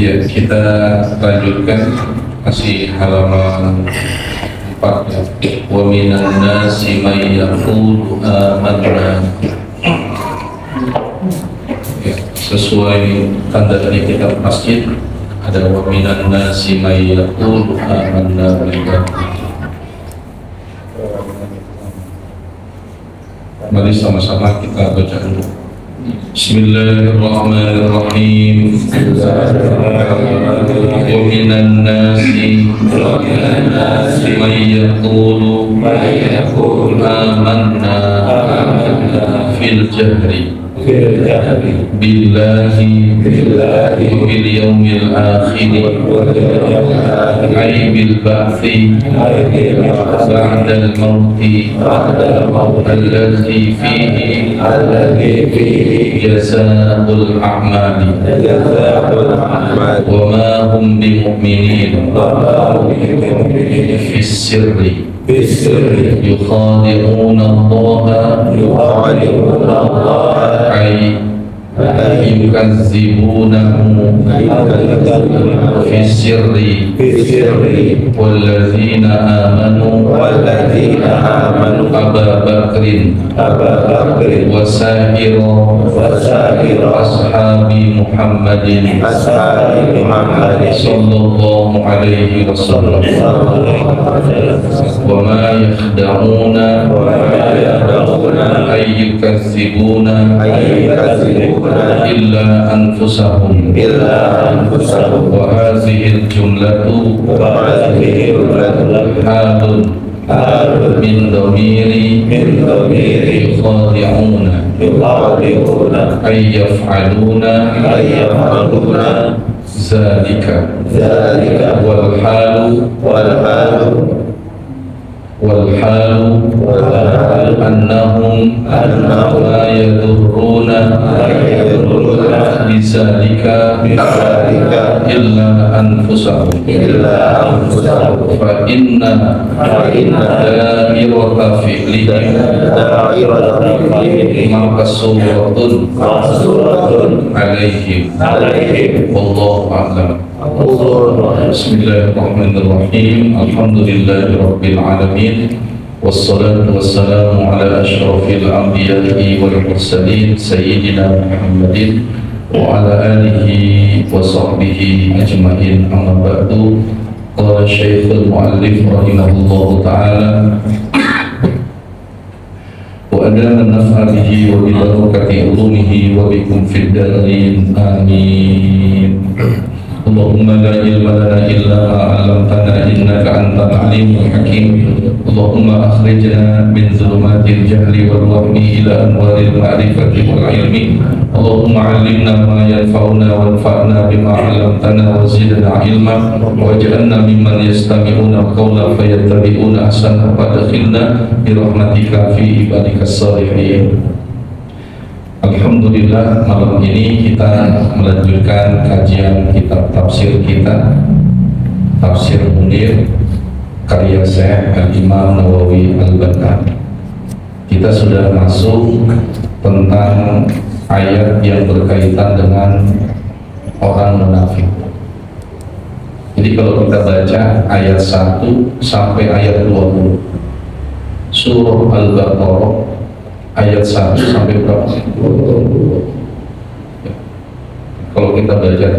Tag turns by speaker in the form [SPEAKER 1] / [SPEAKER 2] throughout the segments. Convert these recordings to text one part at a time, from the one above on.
[SPEAKER 1] Ya, kita lanjutkan masih halaman 4 ya. Wa minan nasi may yaqulu amanna. Ya, sesuai tanda dari kitab masjid ada wa minan nasi may yaqulu amanna billah. Mari sama-sama kita baca dulu. Bismillahirrahmanirrahim. Wa minan nasi may yaqulu amanna fil jahri billahi wa bil yaumil akhir ay bil ba'thi ba'dal mauti alladhi fihi jazaa'ul a'mali wa ma hum bimu'minin fi sirri yukhadi'una Allah ay yukazzibunahu fi sirri walladzina amanu Aba Bakrin wa sa'ira ashabi Muhammadin sallallahu alaihi wasallam wa ma yakhda'una ay yukazzibuna illa anfusahum wa hadhil jumlatu halun min dhamiri yukhadi'una ay yaf'aluna zalika wal halu annahum la yadurruna bizalika illa anfusahum fa inna da'irata fi'lihim maqsuratun alaihim wallahu a'lam. Bismillahirrahmanirrahim. Alhamdulillahirabbil alamin. Wassalatu wassalamu ala asyrafil anbiya'i wal mursalin sayyidina Muhammadin wa ala alihi wa sahbihi ajma'in. Amma ba'du. Qala Syekhul Mu'allif rahimahullahu ta'ala wa adama naf'a bihi wa bi barakati ulumihi wa bikum fid darin. Amin. Allahumma la ilma lana illa ma 'allamtana innaka antal alimul hakim. Allahumma akhrijna min dhulumatil jahli wal wahmi ila anwaril ma'rifati wal ilmi. Allahumma 'allimna ma yanfa'una wanfa'na bima 'allamtana wa zidna ilma waj'alna mimman yastami'una al-qawla fayattabi'una ahsana wa adkhilna bi rahmatika fi ibadikas shalihin. Alhamdulillah, malam ini kita melanjutkan kajian kitab tafsir kita, Tafsir Munir karya Syekh Al-Imam Nawawi Al-Banna. Kita sudah masuk tentang ayat yang berkaitan dengan orang munafik. Jadi kalau kita baca ayat 1 sampai ayat 20 surah Al-Baqarah ayat 1 sampai berapa? Kalau kita baca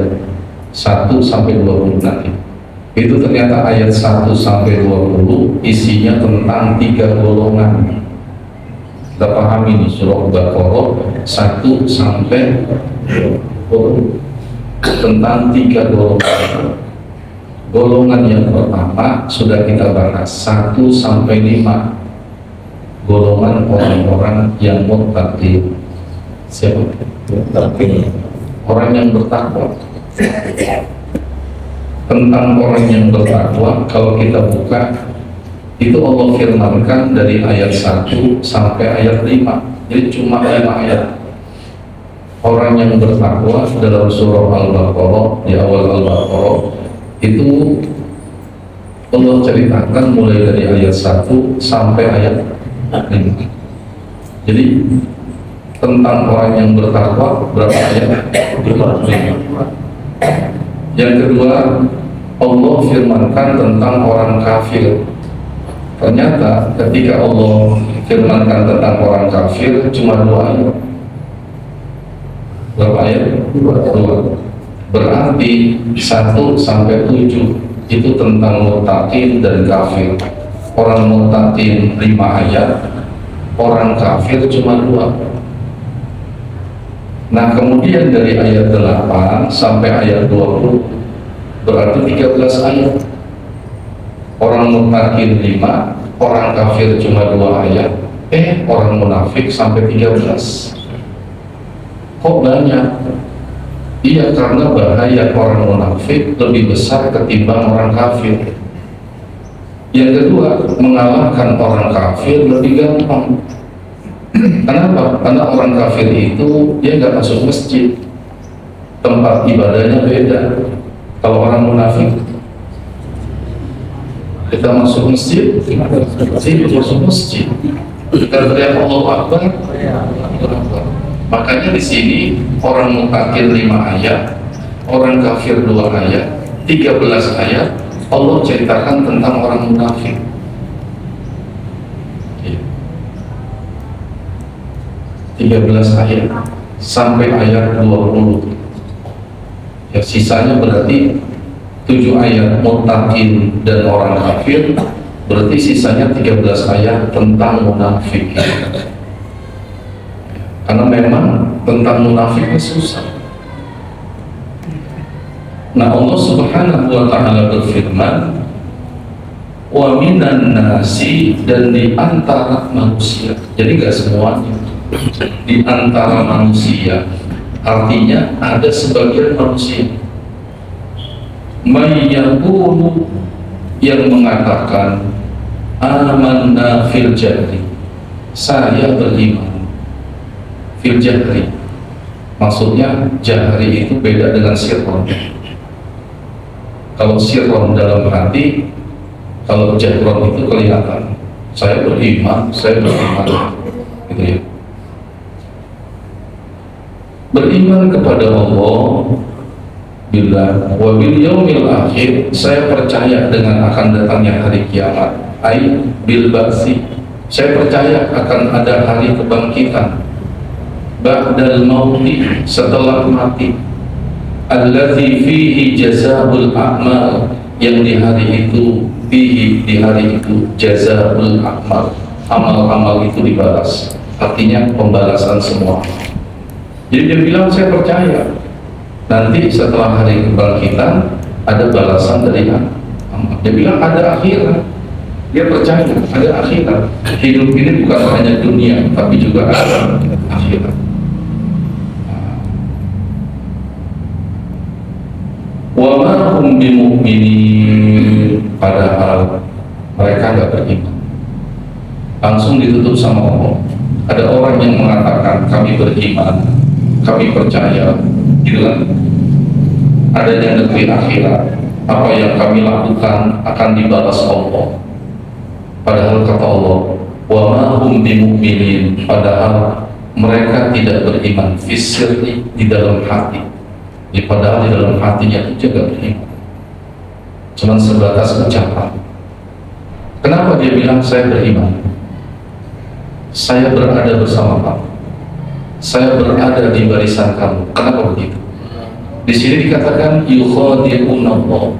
[SPEAKER 1] 1 sampai 20 nanti, itu ternyata ayat 1 sampai 20 isinya tentang 3 golongan. Kita pahami nih surah Al-Baqarah 1 sampai 20 tentang 3 golongan. Golongan yang pertama sudah kita bahas 1 sampai 5. Golongan orang-orang yang muttaqin. Siapa? Orang yang bertakwa. Tentang orang yang bertakwa, kalau kita buka itu Allah firmankan dari ayat 1 sampai ayat 5. Jadi cuma 5 ayat. Orang yang bertakwa dalam surah Al-Baqarah, di awal Al-Baqarah itu Allah ceritakan mulai dari ayat 1 sampai ayat 5. Jadi tentang orang yang bertakwa berapa ayat? 5. Yang kedua, Allah firmankan tentang orang kafir. Ternyata ketika Allah firmankan tentang orang kafir cuma 2 ayat. Berapa ayat? 2. Berarti 1 sampai 7 itu tentang muttaqin dan kafir. Orang muttaqin 5 ayat, orang kafir cuma 2. Nah kemudian dari ayat 8 sampai ayat 20 berarti 13 ayat. Orang muttaqin 5, orang kafir cuma 2 ayat, orang munafik sampai 13. Kok banyak? Iya, karena bahaya orang munafik lebih besar ketimbang orang kafir. Yang kedua, mengalahkan orang kafir lebih gampang. Kenapa? Karena orang kafir itu dia nggak masuk masjid, tempat ibadahnya beda. Kalau orang munafik, kita masuk masjid, masuk masjid, kita teriak Allahu Akbar. Makanya di sini orang mukafir 5 ayat, orang kafir 2 ayat, 13 ayat Allah ceritakan tentang orang munafik. 13 ayat sampai ayat 20. Ya, sisanya berarti 7 ayat muttaqin dan orang kafir, berarti sisanya 13 ayat tentang munafik. Karena memang tentang munafiknya susah. Nah, Allah Subhanahu wa ta'ala berfirman, wa minan nasi, dan di antara manusia. Jadi gak semuanya, di antara manusia, artinya ada sebagian manusia mayyaqulu, yang mengatakan amanna fil jahri, saya beriman fil jahri. Maksudnya jahri itu beda dengan sirron. Kalau sirron dalam hati, kalau jahron itu kelihatan, saya beriman gitu ya. Beriman kepada Allah, bilang wa bil yaumil akhir, saya percaya dengan akan datangnya hari kiamat, ai bil ba'si, saya percaya akan ada hari kebangkitan, ba'dal mauti, setelah mati, allazi fihi jazaa'ul a'mal, yang di hari itu, fihi, di hari itu, jazaa'ul a'mal, amal-amal itu dibalas, artinya pembalasan semua. Jadi dia bilang, saya percaya nanti setelah hari kebangkitan ada balasan dari amal. Dia bilang ada akhirat, dia percaya ada akhirat. Hidup ini bukan hanya dunia, tapi juga ada akhirat. Wa ma hum bimu'minin, padahal mereka nggak beriman. Langsung ditutup sama Allah. Ada orang yang mengatakan kami beriman, kami percaya, gitu kan? Adanya negeri akhirat, apa yang kami lakukan akan dibalas Allah. Padahal kata Allah, wa ma hum bimu'minin, padahal mereka tidak beriman fisirni, di dalam hati. Padahal di dalam hatinya itu juga beriman, cuman sebatas ucapan. Kenapa dia bilang saya beriman? Saya berada bersama kamu, saya berada di barisan kamu. Kenapa begitu? Di sini dikatakan yukhadi'unallah,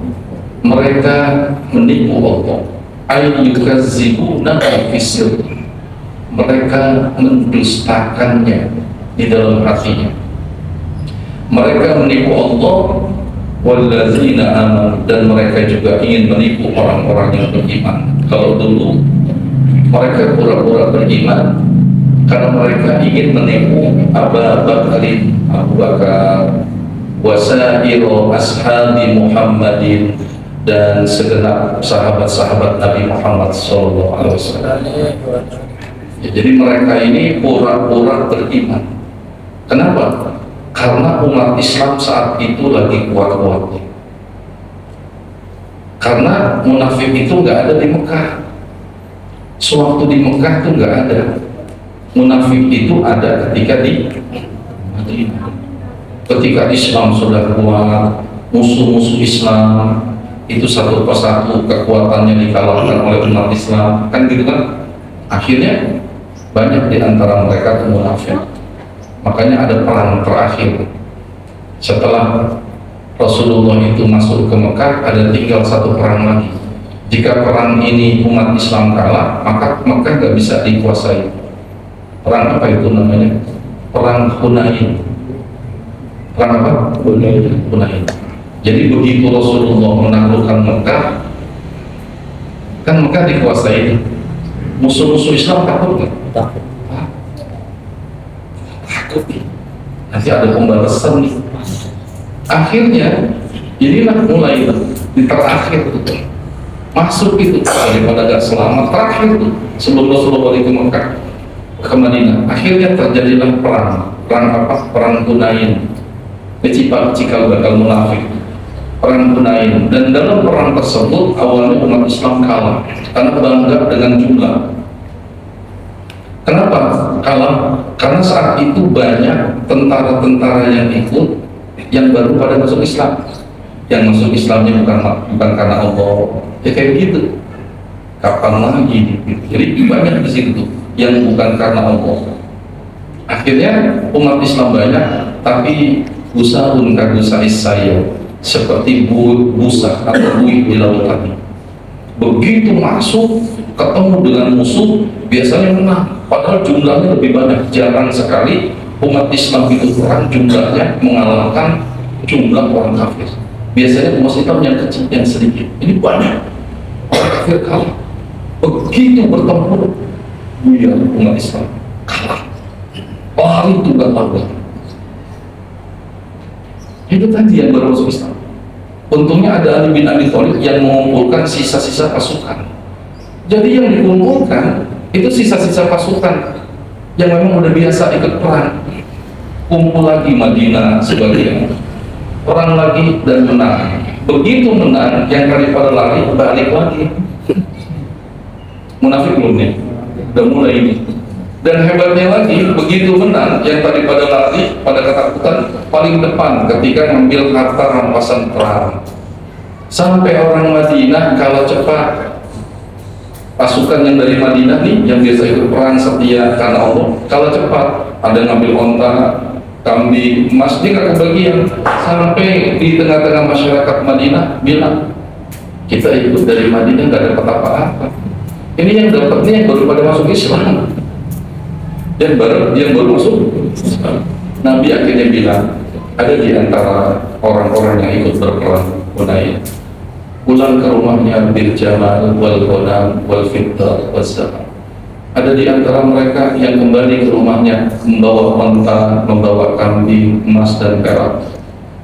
[SPEAKER 1] mereka menipu Allah, ay yukazzibuna fisir, mereka mendustakannya di dalam hatinya. Mereka menipu Allah, wallazina amanu, dan mereka juga ingin menipu orang-orang yang beriman. Kalau dulu mereka pura-pura beriman karena mereka ingin menipu Abu Bakar, wasairu ashabi Muhammadin, dan segenap sahabat-sahabat Nabi Muhammad SAW. Ya, jadi mereka ini pura-pura beriman. Kenapa? Karena umat Islam saat itu lagi kuat-kuatnya. Karena munafik itu nggak ada di Mekah. Sewaktu di Mekah itu nggak ada. Munafik itu ada ketika di Madinah. Ketika Islam sudah kuat, musuh-musuh Islam itu satu persatu kekuatannya dikalahkan oleh umat Islam, kan gitu kan? Akhirnya banyak di antara mereka itu munafik. Makanya ada perang terakhir setelah Rasulullah itu masuk ke Mekah, ada tinggal satu perang lagi. Jika perang ini umat Islam kalah, maka Mekah nggak bisa dikuasai. Perang apa itu namanya? Perang Hunain. Perang apa? Hunain. Jadi begitu Rasulullah menaklukkan Mekah, kan Mekah dikuasai, musuh-musuh Islam takut nggak? Takut. nanti ada pembalasan nih. Akhirnya inilah mulai di terakhir masuk itu daripada gak selamat terakhir tuh sebelum Rasulullah balik ke Mekah ke Madinah. Akhirnya terjadilah perang apa? Perang Hunain. Cikal bakal munafik, perang Hunain. Dan dalam perang tersebut awalnya umat Islam kalah karena bangga dengan jumlah. Kenapa kalah? Karena saat itu banyak tentara-tentara yang ikut yang baru pada masuk Islam. Yang masuk Islamnya bukan karena Allah, ya kayak gitu. Kapan lagi? Jadi banyak di situ yang bukan karena Allah. Akhirnya umat Islam banyak, tapi busaun kadusa saya seperti busa atau buih di lautan. Begitu masuk ketemu dengan musuh biasanya menang, padahal jumlahnya lebih banyak. Jarang sekali umat Islam itu perang jumlahnya mengalahkan jumlah orang kafir. Biasanya umat Islam yang kecil, yang sedikit. Ini banyak orang kafir kalah. Begitu bertempur, buyar umat Islam kalah. Lari tunggal abad. Itu tadi yang baru masuk Islam. Untungnya ada Ali bin Abi Thalib yang mengumpulkan sisa-sisa pasukan. Jadi yang dikumpulkan itu sisa-sisa pasukan yang memang udah biasa ikut perang. Kumpul lagi Madinah sebagian, perang lagi dan menang. Begitu menang, yang daripada lari balik lagi. Munafik belum nih? Udah mulai ini. Dan hebatnya lagi, begitu menang, yang tadi pada lari, pada ketakutan, paling depan ketika ngambil harta rampasan perang. Sampai orang Madinah kalau cepat, pasukan yang dari Madinah nih, yang biasa ikut perang setia karena Allah, kalau cepat, ada ngambil onta, kambing, emas, dia nggak kebagian. Sampai di tengah-tengah masyarakat Madinah bilang, kita ikut dari Madinah nggak dapat apa-apa. Ini yang dapatnya yang baru pada masuk Islam. Yang baru masuk Nabi akhirnya bilang, ada di antara orang-orang yang ikut berperang Hunain, pulang ke rumahnya bil jamal wal ghanam wal fiddah wal zahab. Ada di antara mereka yang kembali ke rumahnya membawa unta, membawa kambing, emas dan perak.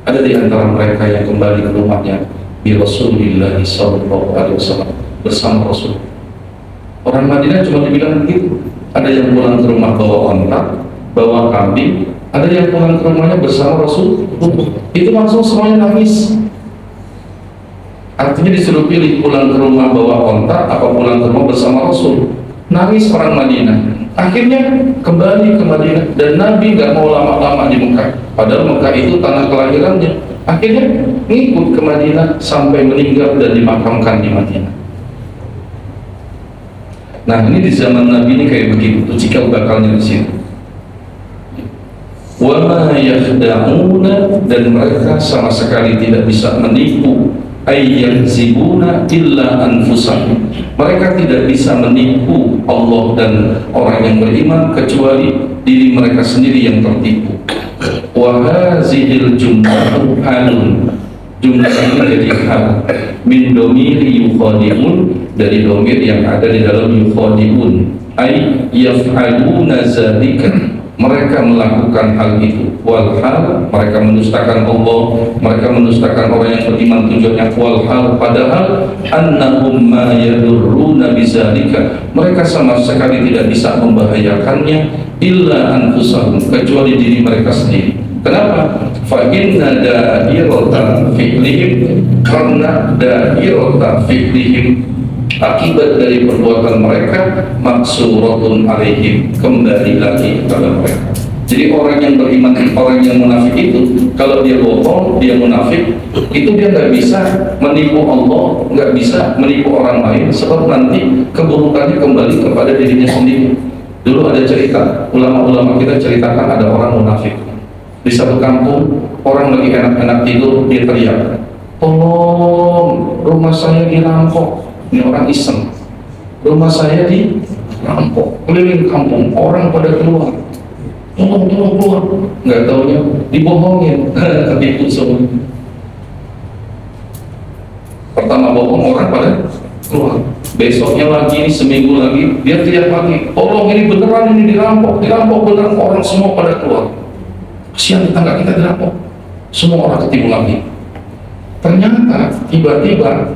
[SPEAKER 1] Ada di antara mereka yang kembali ke rumahnya bi Rasulillah sallallahu alaihi wasallam, bersama Rasul. Orang Madinah cuma dibilang begitu. Ada yang pulang ke rumah bawa onta, bawa kambing, ada yang pulang ke rumahnya bersama Rasul. Itu langsung semuanya nangis. Artinya disuruh pilih pulang ke rumah bawa onta apa pulang ke rumah bersama Rasul. Nangis orang Madinah. Akhirnya kembali ke Madinah dan Nabi nggak mau lama-lama di Mekah. Padahal Mekah itu tanah kelahirannya. Akhirnya ngikut ke Madinah sampai meninggal dan dimakamkan di Madinah. Nah ini di zaman Nabi ini kayak begitu tuh, cikal bakalnya di situ. Wa ma yakhda'una, dan mereka sama sekali tidak bisa menipu, ayyazibuna illa anfusahum. Mereka tidak bisa menipu Allah dan orang yang beriman kecuali diri mereka sendiri yang tertipu. Wa hazihil jumlahu halun, jumlah ini jadi hal min domiri yukhadi'un, dari domir yang ada di dalam yukhadi'un, ay yaf'aluna zalika, mereka melakukan hal itu. Wal hal, mereka mendustakan Allah, mereka mendustakan orang yang beriman, tujuannya wal hal, padahal annahum ma yadurruna bizalika, mereka sama sekali tidak bisa membahayakannya illa anfusahum, kecuali diri mereka sendiri. Kenapa? Fa inna da'iratan fi'lihim, karena da'iratan fi'lihim, akibat dari perbuatan mereka, maksuratun alaihim, kembali lagi kepada mereka. Jadi orang yang beriman, orang yang munafik itu, kalau dia bohong, dia munafik, itu dia nggak bisa menipu Allah, nggak bisa menipu orang lain, sebab nanti keburukannya kembali kepada dirinya sendiri. Dulu ada cerita, ulama-ulama kita ceritakan ada orang munafik di satu kampung, orang lagi enak-enak tidur, dia teriak, tolong rumah saya dirampok. Ini orang iseng, rumah saya dirampok, keliling kampung, orang pada keluar, tolong keluar. Nggak taunya dibohongin, ketipu semua. Pertama bohong, orang pada keluar. Besoknya lagi, seminggu lagi, dia teriak lagi, tolong ini beneran, ini dirampok beneran, orang semua pada keluar. kasihan tetangga kita dirampok, semua orang ketipu lagi. Ternyata tiba-tiba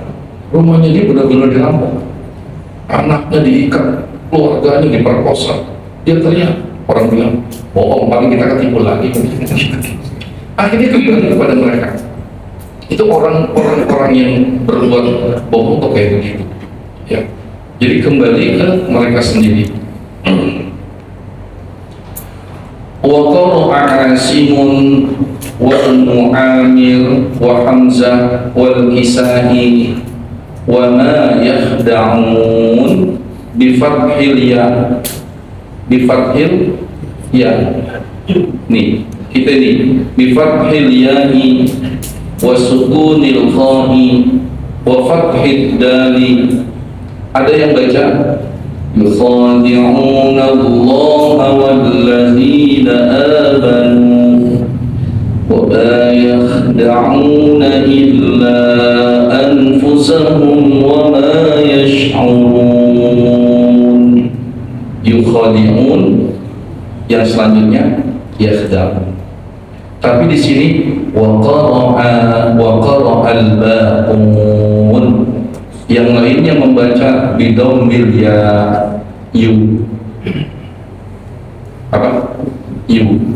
[SPEAKER 1] rumahnya dia benar-benar dirampok, anaknya diikat, keluarganya diperkosa. Dia teriak, orang bilang bohong, paling kita ketipu lagi. Akhirnya kembali kepada mereka. Itu orang-orang yang berbuat bohong tuh kayak begitu ya. Jadi kembali ke mereka sendiri. Wa qara'a Asimun wal Mu'amir wa Hamzah wal Kisai wa ma yakhda'un bi fathil ya, bi fathil ya. Nih, kita nih bi fathil ya'i wa sukunil kha'i wa fathid dali. Ada yang baca yukhadi'una Allah walladzina amanu wa ma yakhda'una illa anfusahum wa ma yash'urun. Yukhadi'un, yang selanjutnya yakhda'un. Tapi di sini wa qara'a al-baqun, yang lainnya membaca bidammil ya, yu, apa? Yu,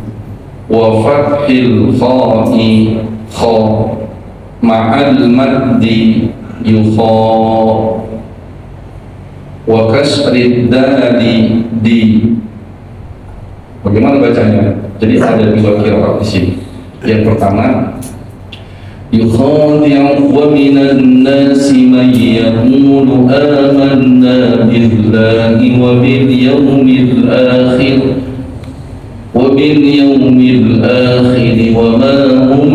[SPEAKER 1] wa fathil kha'i, kha, ma'al maddi yukha, wa kasrid dali di. Bagaimana bacanya? Jadi ada dua qiraat di sini. Yang pertama, yukhadi'u wa minan nasi man yaqulu amanna billahi wa bil yawmil akhir wa ma hum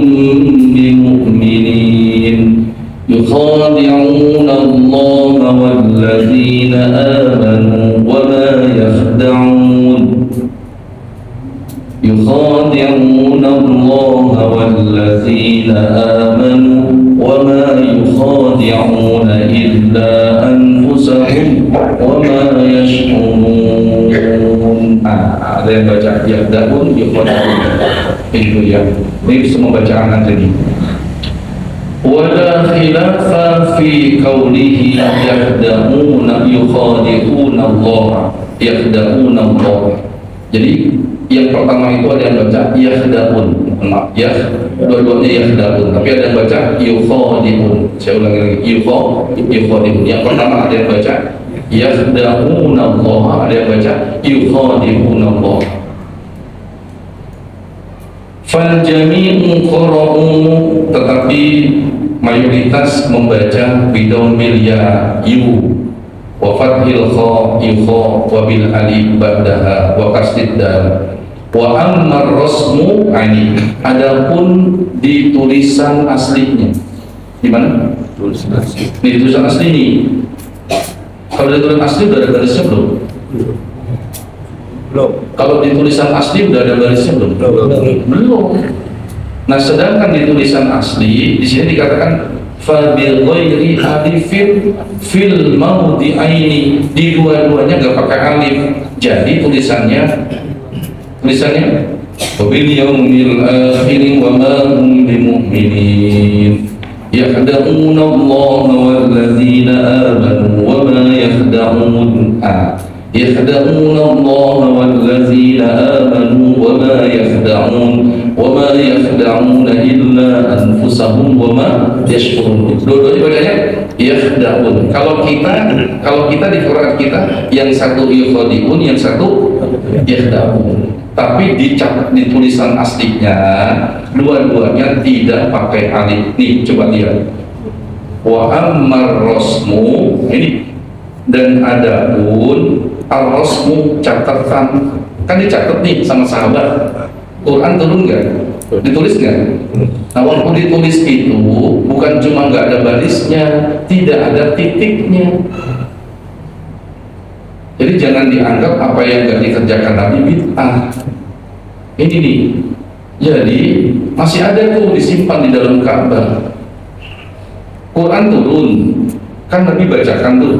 [SPEAKER 1] bimu'minin. Yukhadi'una Allah walladzina amanu wa ma yakhda'un. يخادعون الله والذين آمنوا وما يخادعون إلا أنفسهم وما يشعرون. Ada yang baca yakhda'un, yukhadi'un, itu ya. Ini semua bacaan tadi. Wala khilafa fi qawlihi yakhda'una yukhadi'una Allah, yakhda'una Allah. Jadi yang pertama itu ada yang baca yakhda'un, ya, dua-duanya yakhda'un, tapi ada yang baca yukhadi'un. Saya ulangi lagi, yukhadi'un. Yang pertama ada yang baca yakhda'un Allah, ada yang baca yukhadi'un Allah. Fal jami'u qara'u, tetapi mayoritas membaca bidammil ya, yu, wa fathil kha, yukha, wa bil alif ba'daha wa kasrid dal. Wa ammar rasmu ani, adapun di tulisan aslinya. Di mana? Tulisan asli. Di tulisan asli ini. Kalau di tulisan asli udah ada barisnya belum? Belum. Kalau di tulisan asli udah ada barisnya belum? Belum. Nah, sedangkan di tulisan asli di sini dikatakan fa bil ghairi alifin fil mawdi'aini, di dua-duanya enggak pakai alif. Jadi tulisannya wabil yaumil akhir wa ma hum bimu'minin yakhda'una Allah walladzina amanu wa ma yakhda'un, yakhda'una Allah walladzina amanu wa ma yakhda'una illa anfusahum wa ma yash'urun. Dua-duanya bacanya yakhda'un. Kalau kita di Quran kita yang satu yukhadi'un, yang satu yakhda'un. Tapi di tulisan aslinya dua-duanya tidak pakai alif. Nih coba lihat, wa ammar rasmu ini, dan adapun al-rasmu catatan, kan dicatat nih sama sahabat. Quran turun nggak? Ditulis nggak? Nah, waktu ditulis itu bukan cuma nggak ada barisnya, tidak ada titiknya. Jadi jangan dianggap apa yang nggak dikerjakan Nabi bid'ah. Ini nih, jadi masih ada tuh disimpan di dalam Ka'bah. Quran turun, kan Nabi bacakan tuh.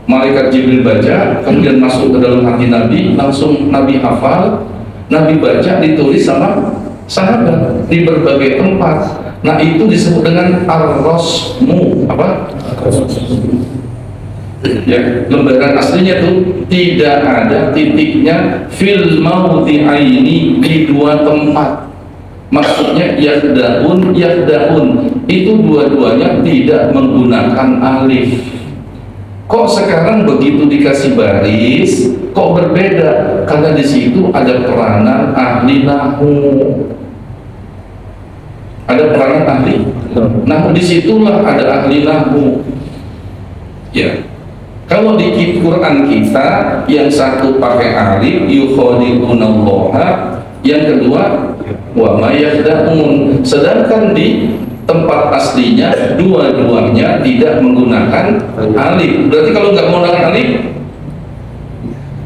[SPEAKER 1] Malaikat Jibril baca, kemudian masuk ke dalam hati Nabi, langsung Nabi hafal. Nabi baca ditulis sama sahabat di berbagai tempat. Nah itu disebut dengan ar-rasmu, apa? Ya, lembaran aslinya tuh tidak ada titiknya fil maudhi'aini, di dua tempat. Maksudnya yahda'un itu dua-duanya tidak menggunakan alif. Kok sekarang begitu dikasih baris kok berbeda? Karena di situ ada peranan ahli nahwu. Ada peranan ahli nahwu, disitulah ada ahli nahwu. Ya. Kalau di Quran kita yang satu pakai alif yukhadi'unallaha, yang kedua wa ma yakhda'un. Sedangkan di tempat aslinya dua-duanya tidak menggunakan alif. Berarti kalau nggak menggunakan alif,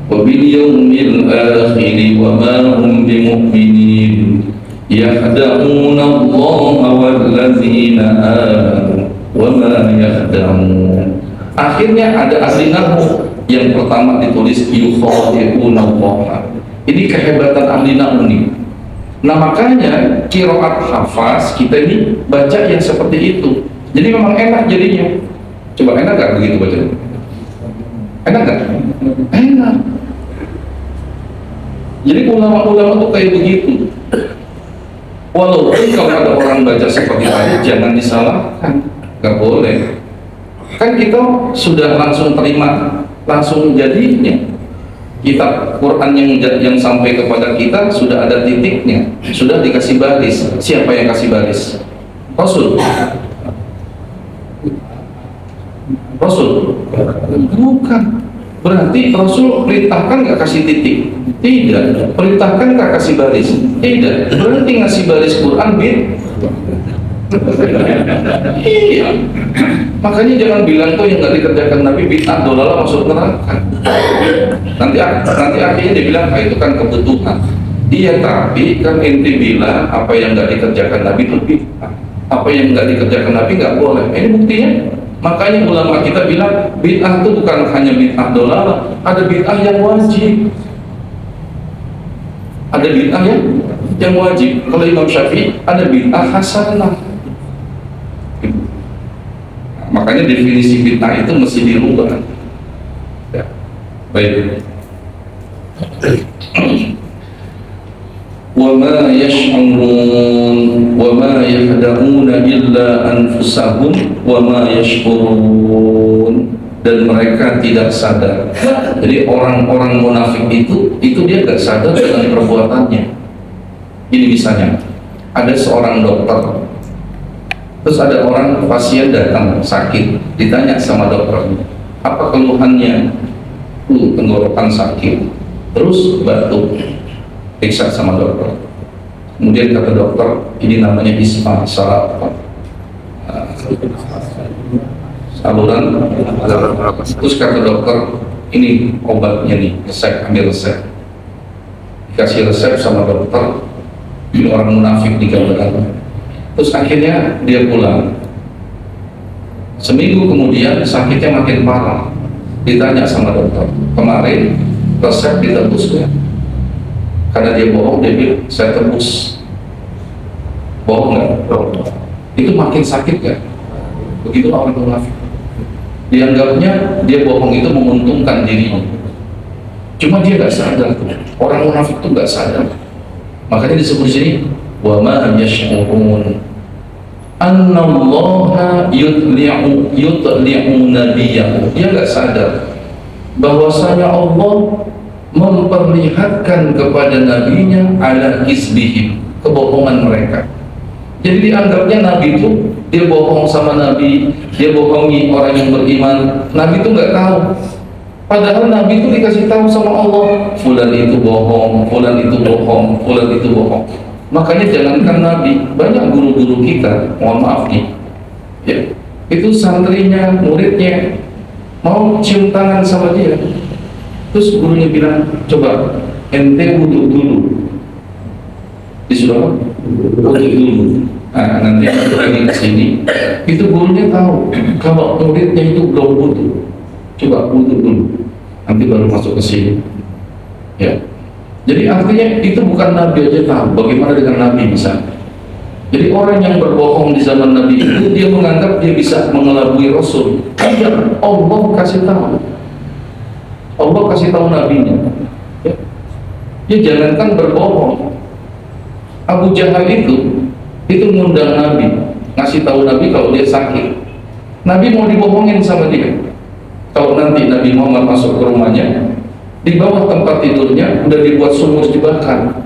[SPEAKER 1] wa bil yaumil akhir wa ma hum bimu'minin yakhda'una Allah wallazina amanu wa ma yakhda'un. Akhirnya ada asli nahwu, yang pertama ditulis yukhadi'una Allah. Ini kehebatan ahli nahwu nih. Nah makanya qiraat hafaz kita ini baca yang seperti itu. Jadi memang enak jadinya. Coba enak gak begitu baca? Enak gak? Enak. Jadi ulama-ulama tuh kayak begitu. Walaupun kalau ada orang baca seperti tadi jangan disalahkan, gak boleh. Kan kita sudah langsung terima, langsung jadinya. Kitab Quran yang sampai kepada kita sudah ada titiknya, sudah dikasih baris. Siapa yang kasih baris? Rasul. Bukan. Berarti Rasul perintahkan nggak kasih titik? Tidak. Perintahkan nggak kasih baris? Tidak. Berarti ngasih baris Quran iya. Makanya jangan bilang tuh yang nggak dikerjakan Nabi bid'ah dolalah masuk neraka. Nanti akhirnya dia bilang itu kan kebutuhan. Iya, tapi kan ente bilang apa yang nggak dikerjakan Nabi itu bid'ah, apa yang nggak dikerjakan Nabi nggak boleh. Ini buktinya. Makanya ulama kita bilang bid'ah itu bukan hanya bid'ah dolalah, ada bid'ah yang wajib. Ada bid'ah yang wajib. Kalau Imam Syafi'i ada bid'ah hasanah. Makanya definisi bid'ah itu mesti dirubah. Ya. Baik. Wa ma yash'urun wa ma yahda'una illa anfusahum wa ma yash'urun, dan mereka tidak sadar. Jadi orang-orang munafik itu dia gak sadar dengan perbuatannya. Ini misalnya ada seorang dokter, terus ada orang pasien datang sakit, ditanya sama dokter, apa keluhannya? Tenggorokan sakit, terus batuk, periksa sama dokter. Kemudian kata dokter, ini namanya ispa, saluran. Terus kata dokter, ini obatnya nih, resep, ambil resep. Dikasih resep sama dokter, ini orang munafik digambarkan. Terus akhirnya dia pulang. Seminggu kemudian sakitnya makin parah. Ditanya sama dokter, kemarin resep ditebus ya? Karena dia bohong, dia bilang saya tebus. Bohong nggak? Itu makin sakit kan? Begitu orang munafik. Dianggapnya dia bohong itu menguntungkan dirinya. Cuma dia nggak sadar tuh. Orang munafik itu nggak sadar. Makanya disebut di sini wa ma yash'urun annallaha yutli'u nabiyahu. Dia nggak sadar bahwasanya Allah memperlihatkan kepada nabinya ala kisbihim, kebohongan mereka. Jadi dianggapnya nabi itu dia bohong sama nabi, dia bohongi orang yang beriman. Nabi itu nggak tahu. Padahal nabi itu dikasih tahu sama Allah, fulan itu bohong, fulan itu bohong, fulan itu bohong. Makanya jangankan nabi, banyak guru-guru kita, mohon maaf nih, ya, itu santrinya, muridnya mau cium tangan sama dia, terus gurunya bilang, coba ente wudhu dulu. Disuruh wudhu dulu. Nah, nanti lagi ke sini, itu gurunya tahu kalau muridnya itu belum wudhu. Coba wudhu dulu, nanti baru masuk ke sini. Ya, Jadi artinya itu bukan Nabi aja tahu, bagaimana dengan Nabi misalnya. Jadi orang yang berbohong di zaman Nabi itu, dia menganggap dia bisa mengelabui Rasul. Tidak, Allah kasih tahu. Allah kasih tahu Nabinya. Ya, ya jangankan berbohong. Abu Jahal itu ngundang Nabi, ngasih tahu Nabi kalau dia sakit. Nabi mau dibohongin sama dia. Kalau nanti Nabi Muhammad masuk ke rumahnya, di bawah tempat tidurnya udah dibuat sumur jebakan.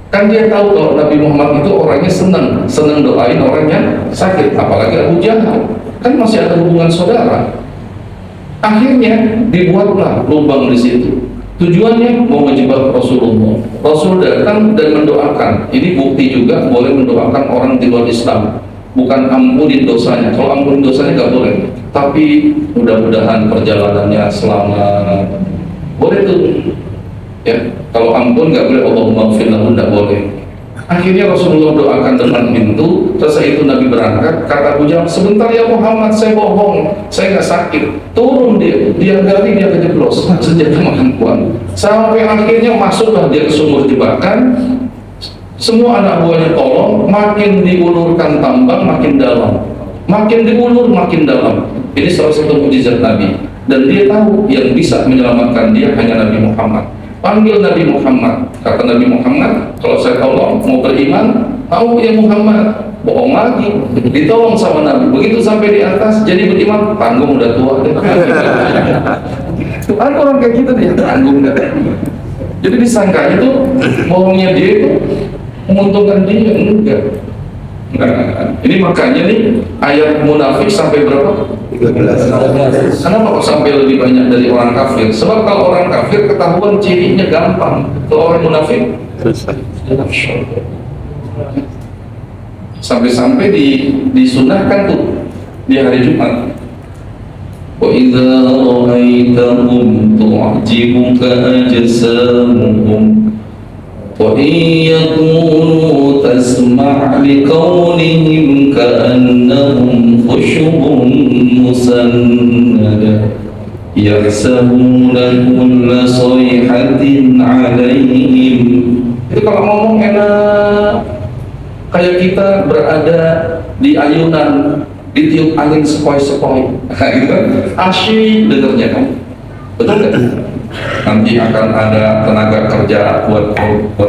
[SPEAKER 1] Kan dia tahu kalau Nabi Muhammad itu orangnya senang doain orang yang sakit, apalagi Abu Jahal, kan masih ada hubungan saudara. Akhirnya dibuatlah lubang di situ. Tujuannya mau menjebak Rasulullah. Rasul datang dan mendoakan. Ini bukti juga boleh mendoakan orang di luar Islam. Bukan ampunin dosanya. Kalau ampunin dosanya nggak boleh. Tapi mudah-mudahan perjalanannya selamat. Boleh tuh. Ya, kalau ampun nggak boleh, Allahumma ighfir lahu, nggak boleh. Akhirnya Rasulullah doakan depan pintu. Setelah itu Nabi berangkat. Kata Abu Jahal, sebentar ya Muhammad, saya bohong, saya nggak sakit. Turun dia gali, dia kejeblos senjata makan kuat. Sampai akhirnya masuklah dia ke sumur jebakan. Semua anak buahnya tolong. Makin diulurkan tambang, makin dalam. Makin diulur, makin dalam. Ini salah satu mukjizat Nabi. Dan dia tahu yang bisa menyelamatkan dia hanya Nabi Muhammad. Panggil Nabi Muhammad. Kata Nabi Muhammad, kalau saya tolong mau beriman, mau ya Muhammad. Bohong lagi, ditolong sama Nabi. Begitu sampai di atas jadi beriman, tanggung udah tua deh. Ada orang kayak gitu dia, tanggung dah. Jadi disangka itu bohongnya dia itu menguntungkan dia, enggak. Nah, ini makanya nih ayat munafik sampai berapa? 13. Kenapa kok sampai lebih banyak dari orang kafir? Sebab kalau orang kafir ketahuan cirinya gampang. Kalau orang munafik sampai-sampai disunahkan tuh di hari Jumat. Wa idza ra'aitahum tu'jibuka ajsamuhum وَإِنْ يَكُونُوا تَسْمَعْ لِقَوْلِهِمْ كَأَنَّهُمْ خُشُبٌ مُّسَنَّدَةٌ يَحْسَبُونَ كُلَّ صَيْحَةٍ عَلَيْهِمْ. Itu kalau ngomong enak, kayak kita berada di ayunan, ditiup angin sepoi-sepoi, gitu kan? Asyik dengernya kan? Betul kan? Nanti akan ada tenaga kerja buat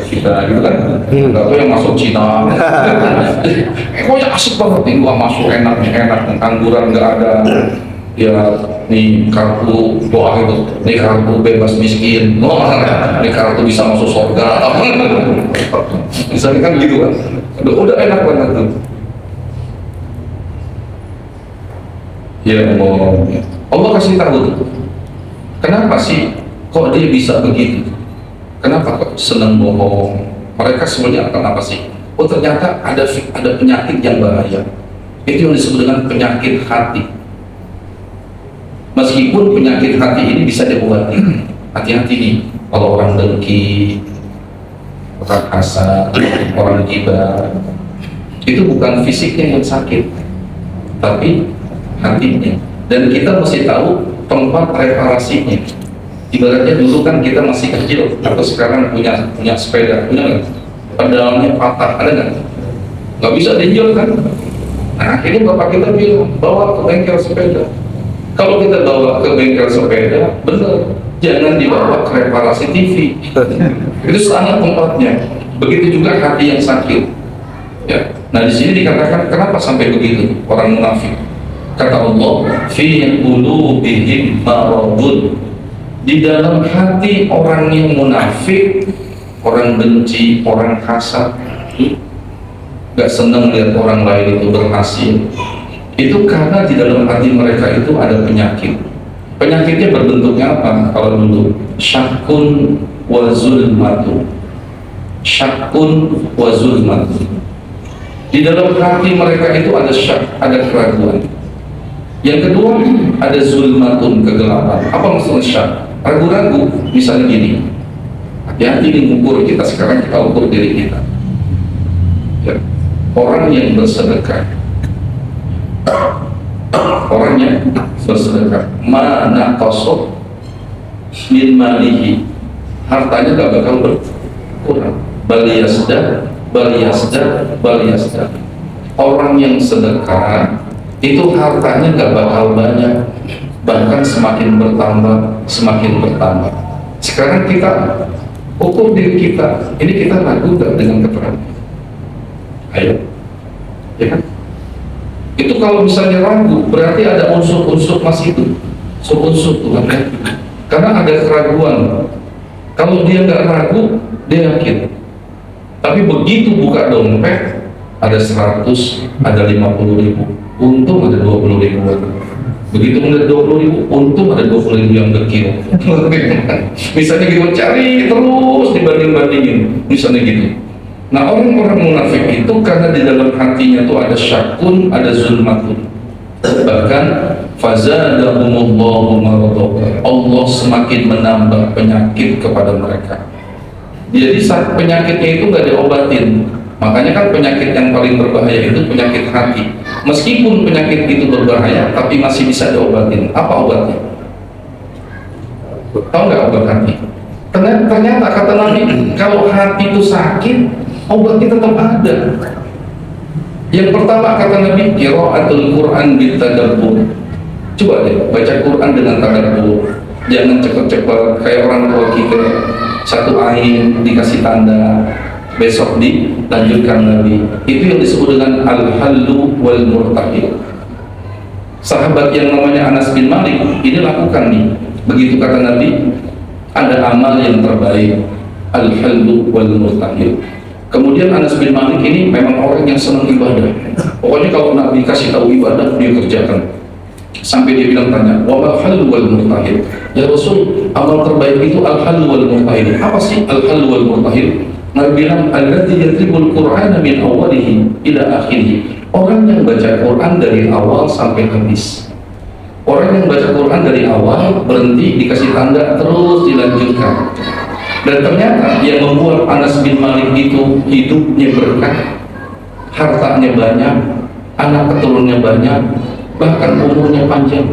[SPEAKER 1] kita gitu kan. Nggak tuh yang masuk Cina pokoknya asik banget nih, gua masuk enak, angguran nggak ada ya, nih kartu doa itu, nih kartu bebas miskin, nih kartu bisa masuk surga misalnya kan gitu kan. Udah enak banget tuh ya. Allah kasih tahu tuh, kenapa sih kok dia bisa begitu? Kenapa kok senang bohong? Mereka sebenarnya akan apa sih? Oh ternyata ada penyakit yang bahaya. Itu yang disebut dengan penyakit hati. Meskipun penyakit hati ini bisa diobati. Hati-hati nih, kalau orang dengki, orang hasad, orang gibah, itu bukan fisiknya yang sakit, tapi hatinya. Dan kita mesti tahu tempat reparasinya. Ibaratnya dulu kan kita masih kecil atau sekarang punya sepeda, punya nggak? Pedalnya patah, ada nggak? Nggak bisa diinjol kan? Nah akhirnya bapak kita bilang bawa ke bengkel sepeda. Kalau kita bawa ke bengkel sepeda, benar, jangan dibawa ke reparasi TV. Itu sangat tempatnya. Begitu juga hati yang sakit. Ya. Nah di sini dikatakan kenapa sampai begitu orang munafik? Kata Allah, fi qulubihim maradun. Di dalam hati orang yang munafik, orang benci, orang hasad, gak senang lihat orang lain itu berhasil, itu karena di dalam hati mereka itu ada penyakit. Penyakitnya berbentuknya apa? Kalau dulu syakun wa zulmatu, syakun wa zulmatu. Di dalam hati mereka itu ada syak, ada keraguan. Yang kedua ada zulmatun, kegelapan. Apa maksudnya syak? Ragu-ragu, misalnya gini, hati-hati mengukur kita sekarang, kita ukur diri kita ya. Orang yang bersedekah, mana kosok min malihi hartanya gak bakal berkurang. Baliyasda. Orang yang sedekah itu hartanya gak bakal banyak, bahkan semakin bertambah. Sekarang kita ukur diri kita, ini kita ragu gak dengan keterangan? Ayo, ya kan? Itu kalau misalnya ragu, berarti ada unsur-unsur mas itu, unsur Tuhan ya. Karena ada keraguan. Kalau dia nggak ragu, dia yakin. Tapi begitu buka dompet, ada 100, ada 50.000, untung ada 20.000. Begitu melihat 20.000, untung ada 20.000 yang kecil. Misalnya gitu, cari terus dibanding-bandingin, misalnya gitu. Nah, orang-orang munafik itu karena di dalam hatinya tuh ada syakun, ada zulmatun. Bahkan fazadahumullahu maradha, Allah semakin menambah penyakit kepada mereka. Jadi saat penyakitnya itu nggak diobatin, makanya kan penyakit yang paling berbahaya itu penyakit hati. Meskipun penyakit itu berbahaya, tapi masih bisa diobatin. Apa obatnya? Tahu nggak obat hati? Ternyata kata Nabi, kalau hati itu sakit, obatnya tetap ada. Yang pertama kata Nabi, qiraatul Quran bitadabbur. Coba deh baca Quran dengan tadabbur. Jangan cepat-cepat kayak orang tua kita, satu ain dikasih tanda, besok dilanjutkan Nabi. Itu yang disebut dengan al-hallu wal murtahil. Sahabat yang namanya Anas bin Malik ini lakukan nih. Begitu kata Nabi, ada amal yang terbaik, al-hallu wal murtahil. Kemudian Anas bin Malik ini memang orang yang senang ibadah. Pokoknya kalau Nabi kasih tahu ibadah, dia kerjakan. Sampai dia bilang tanya, wa mal hallu wal murtahil? Ya Rasul, amal terbaik itu al-hallu wal murtahil. Apa sih al-hallu wal murtahil? Nabi bilang, alladzi yatribul Qur'ana min awwalihi ila akhirih. Orang yang baca Quran dari awal sampai habis. Orang yang baca Quran dari awal berhenti, dikasih tanda, terus dilanjutkan. Dan ternyata yang membuat Anas bin Malik itu hidupnya berkah, hartanya banyak, anak keturunannya banyak, bahkan umurnya panjang.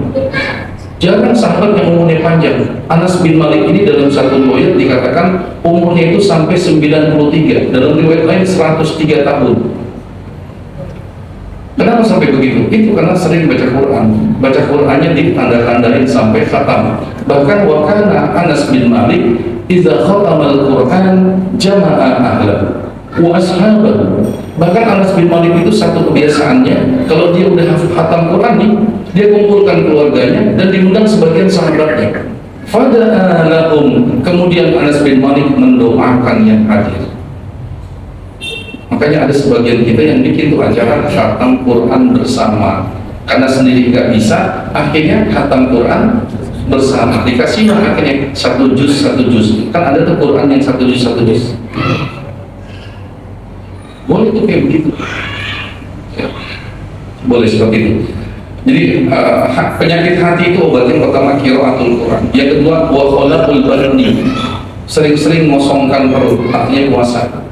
[SPEAKER 1] Jarang sahabat yang umurnya panjang. Anas bin Malik ini dalam satu riwayat dikatakan umurnya itu sampai 93, dalam riwayat lain 103 tahun. Kenapa sampai begitu? Itu karena sering baca Quran. Baca Qurannya ditanda-tandain sampai khatam. Bahkan wakana Anas bin Malik idza khatamal Quran jama'a ahlahu wa ashabahu. Bahkan Anas bin Malik itu satu kebiasaannya, kalau dia udah khatam Quran nih, dia kumpulkan keluarganya dan diundang sebagian sahabatnya. Fada'a lahum, kemudian Anas bin Malik mendoakan yang hadir. Makanya ada sebagian kita yang bikin tuh acara khatam Quran bersama, karena sendiri nggak bisa, akhirnya khatam Quran bersama, dikasih akhirnya satu juz. Kan ada tuh Quran yang satu juz. Boleh tuh kayak begitu ya. Boleh seperti itu. Jadi penyakit hati itu obatnya pertama qiraatul Quran, yang kedua wa khalaqul badani, sering-sering ngosongkan perut, artinya puasa.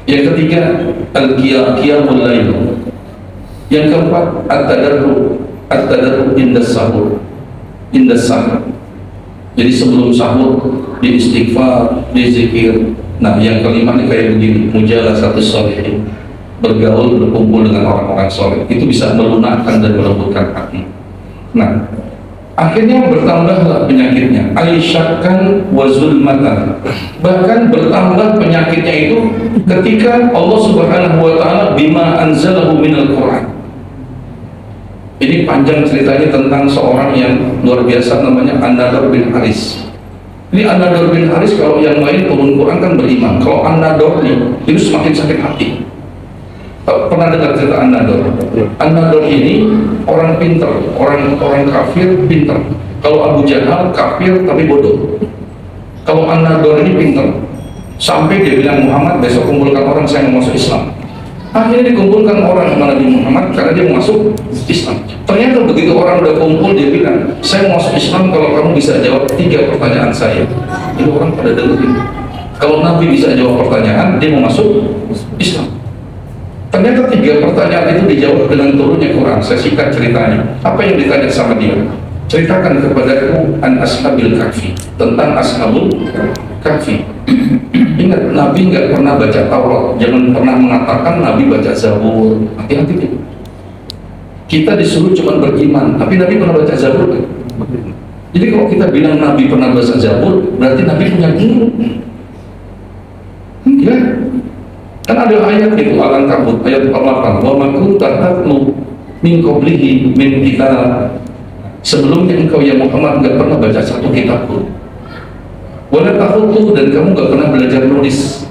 [SPEAKER 1] Yang ketiga al-qiyamul lail. Yang keempat at-tadarru indas sahur. Jadi sebelum sahur di istighfar, di zikir. Nah, yang kelima ini kayak begini, mujalasatus sholihin, bergaul, berkumpul dengan orang-orang soleh. Itu bisa melunakkan dan melembutkan hati. Nah, akhirnya bertambahlah penyakitnya, aisyakkan wa zulmatan. Bahkan bertambah penyakitnya itu ketika Allah Subhanahu wa taala bima anzalahu minal Quran. Ini panjang ceritanya tentang seorang yang luar biasa namanya An-Nadhr bin Haris. Ini An-Nadhr bin Haris, kalau yang lain turun Quran kan beriman. Kalau An-Nadhr ini semakin sakit hati. Pernah dengar cerita An-Nadhr? An-Nadhr ini orang pinter, orang kafir pinter. Kalau Abu Jahal kafir tapi bodoh. Kalau An-Nadhr ini pinter, sampai dia bilang, Muhammad besok kumpulkan orang, saya mau masuk Islam. Akhirnya dikumpulkan orang sama Nabi Muhammad karena dia mau masuk Islam. Ternyata begitu orang udah kumpul, dia bilang, saya mau masuk Islam kalau kamu bisa jawab 3 pertanyaan saya. Ini orang pada dengerin. Kalau Nabi bisa jawab pertanyaan, dia mau masuk Islam. Ternyata 3 pertanyaan itu dijawab dengan turunnya Quran. Saya singkat ceritanya. Apa yang ditanya sama dia? Ceritakan kepadaku an ashabil kahfi, tentang ashabul Kahfi. Ingat, Nabi nggak pernah baca Taurat. Jangan pernah mengatakan Nabi baca Zabur. Hati-hati deh. Kita disuruh cuma beriman, tapi Nabi pernah baca Zabur kan? Jadi kalau kita bilang Nabi pernah baca Zabur, berarti Nabi punya guru. Ya, kan ada ayat itu Al-Ankabut ayat 48. Wa ma kunta tatlu min qablihi min kitab. Sebelumnya engkau ya Muhammad nggak pernah baca satu kitab pun. Wala tahutu, dan kamu nggak pernah belajar nulis.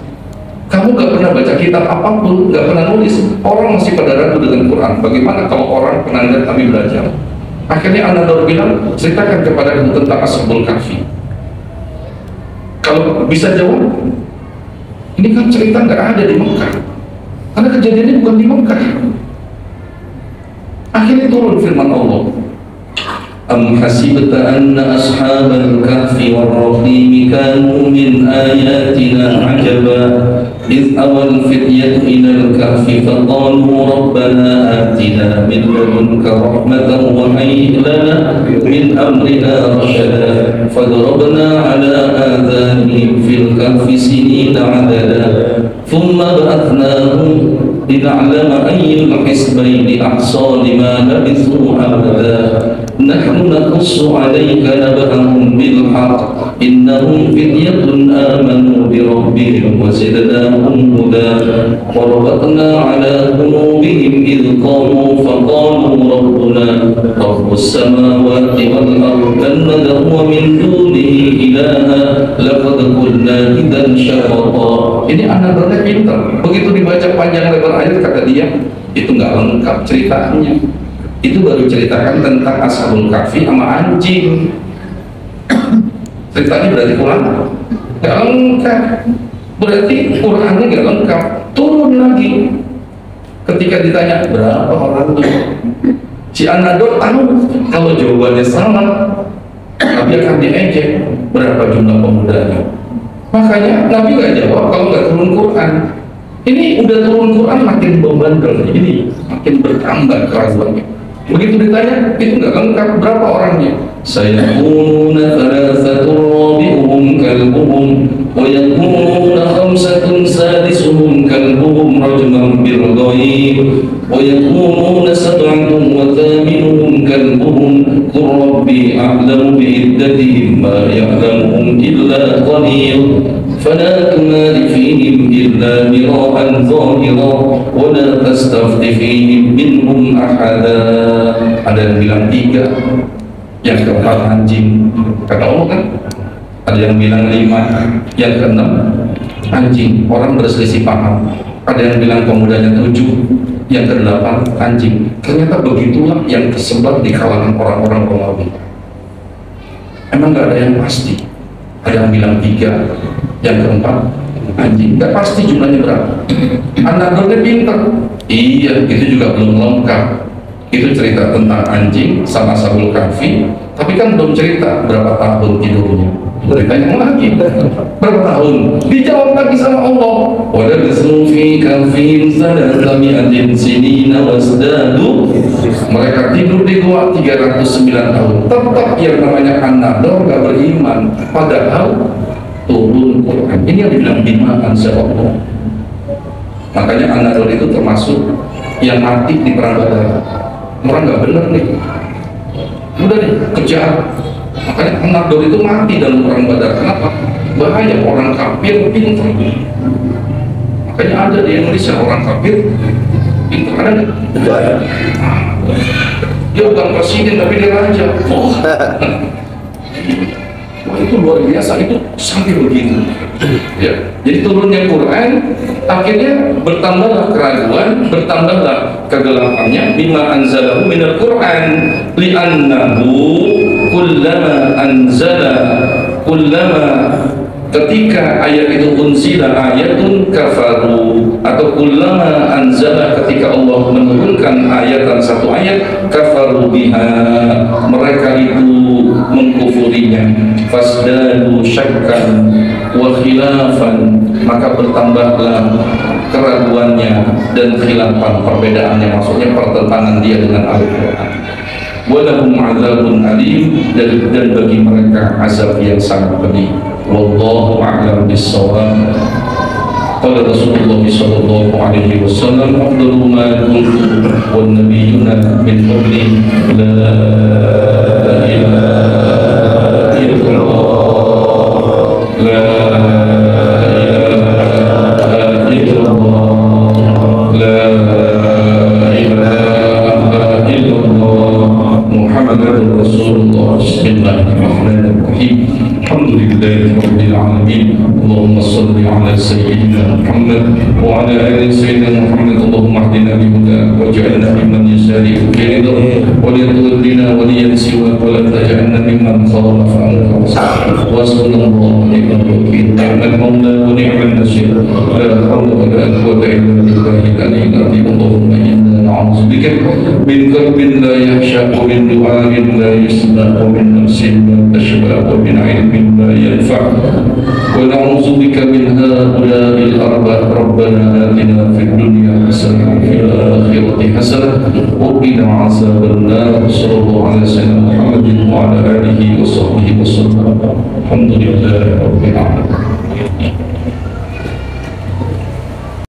[SPEAKER 1] Kamu nggak pernah baca kitab apapun, nggak pernah nulis. Orang masih pada ragu dengan Quran. Bagaimana kalau orang pernah lihat kami belajar? Akhirnya An-Nadhr bilang, ceritakan kepada aku tentang Ashabul Kahfi. Kalau bisa jawab, ini kan cerita nggak ada di Mekah, karena kejadiannya bukan di Mekah. Akhirnya turun firman Allah, Am hasibta anna ashabal kahfi wal raqim kanu min ayatina ajaba إذ أوى الفتية إلى الكهف فقالوا ربنا آتنا من لدنك رحمة وهيئ لنا من أمرنا رشدا فضربنا على آذانهم في الكهف سنين عددا ثم بعثناهم لنعلم أي الحزبين أحصى لما لبثوا أمدا نحن نقص عليك نبأهم بالحق إنهم فتية آمنوا بربهم وزدناهم هدى وربطنا على قلوبهم إذ قاموا فقالوا ربنا رب السماوات والأرض لن ندعو من دونه إلها لقد قلنا إذا شططا. Ini anak-anaknya pintar. Begitu dibaca panjang lebar ayat, kata dia itu nggak lengkap ceritanya. Itu baru ceritakan tentang Ashabul Kahfi sama anjing. Ceritanya berarti kurang nggak lengkap. Berarti Qurannya nggak lengkap. Turun lagi. Ketika ditanya berapa orangnya, si An-Nadhr tahu kalau jawabannya salah, Nabi akan diejek. Berapa jumlah pemudanya? Makanya Nabi nggak jawab kalau nggak turun Quran. Ini udah turun Quran makin membandel, ini makin bertambah keraguannya. Begitu ditanya, itu nggak lengkap. Berapa orangnya? Sayaquluna thalathatun rabi'uhum kalbuhum wa yaquluna khamsatun sadisuhum kalbuhum rajman bil ghaib wa yaquluna sab'atun wa thaminuhum kalbuhum qur rabbi a'lamu bi'iddatihim ma ya'lamuhum illa qalil فلا تمار فيهم إلا مراء ظاهرا ولا تستفت فيهم منهم أحدا. Ada yang bilang 3, yang keempat anjing, kata Allah kan. Ada yang bilang 5, yang keenam anjing. Orang berselisih paham. Ada yang bilang pemudanya 7, yang ke-8 anjing. Ternyata begitulah yang tersebar di kalangan orang-orang Romawi. Emang gak ada yang pasti. Ada yang bilang 3, yang keempat anjing. Gak pasti jumlahnya berapa. An-Nadhr pintar. Iya, itu juga belum lengkap. Itu cerita tentang anjing sama Ashabul Kahfi, tapi kan belum cerita berapa tahun tidurnya. Ditanya lagi berapa tahun, dijawab lagi sama Allah, walabithu fi kahfihim thalatha mi'atin sinina wasdadu. Mereka tidur di gua 309 tahun. Tetap yang namanya An-Nadhr gak beriman, padahal turun Quran. Ini yang dibilang bima anzalallah. Makanya An-Nadhr itu termasuk yang mati di perang Badar. Orang nggak bener nih, udah nih kejar. Makanya An-Nadhr itu mati dalam perang Badar. Kenapa? Bahaya, orang kafir pintar. Makanya ada di Indonesia orang kafir pintar, ada nggak? Dia bukan presiden tapi dia raja. Wah, itu luar biasa, itu sampai begitu. Ya, jadi turunnya Quran, akhirnya bertambahlah keraguan, bertambahlah kegelapannya. Bima anzalahu minal Quran li'annahu kullama ketika ayat itu unzila ayatun kafaru, atau kullama anzala ketika Allah menurunkan ayatan satu ayat kafaru biha, mereka itu mengkufurinya. Fasdadu syakkan wa khilafan, maka bertambahlah keraguannya dan khilafan, perbedaannya, maksudnya pertentangan dia dengan Al-Quran. Walahum azabun alim, dan bagi mereka azab yang sangat pedih. wallahu a'lam bis-shawab. Qala Rasulullah sallallahu alaihi wasallam, afdalu ma qultu wan nabiyyuna min qabli la ilaha illallah, la ilaha illallah, la ilaha illallah, Muhammadur Rasulullah. Bismillahirrahmanirrahim. Alhamdulillahi rabbil alamin. Allahumma salli ala sayyidina Muhammad wa ala ali sayyidina Muhammad. Allahumma hdina bihuda waj'alna mimman yusari'u fi ridha wa liyadhillina wa liyansiwa wa la taj'alna mimman khalafa anka wa sallallahu ni'mal wakil, ni'mal mawla wa ni'mal nasir, la hawla wa la quwwata illa billahi al-aliyyil azim. Allahumma inna na'udzubika min qalbin la yakhsha wa min du'ain la yusma wa min nafsin la tashba wa min 'ilmin la yanfa' wa na'udzu bika min ha'ula'il arba'. Rabbana atina fid dunya hasanah wa fil akhirati hasanah wa qina 'adzaban nar. Sallallahu ala sayyidina Muhammadin wa ala alihi wa sahbihi wasallam. Alhamdulillahi rabbil alamin.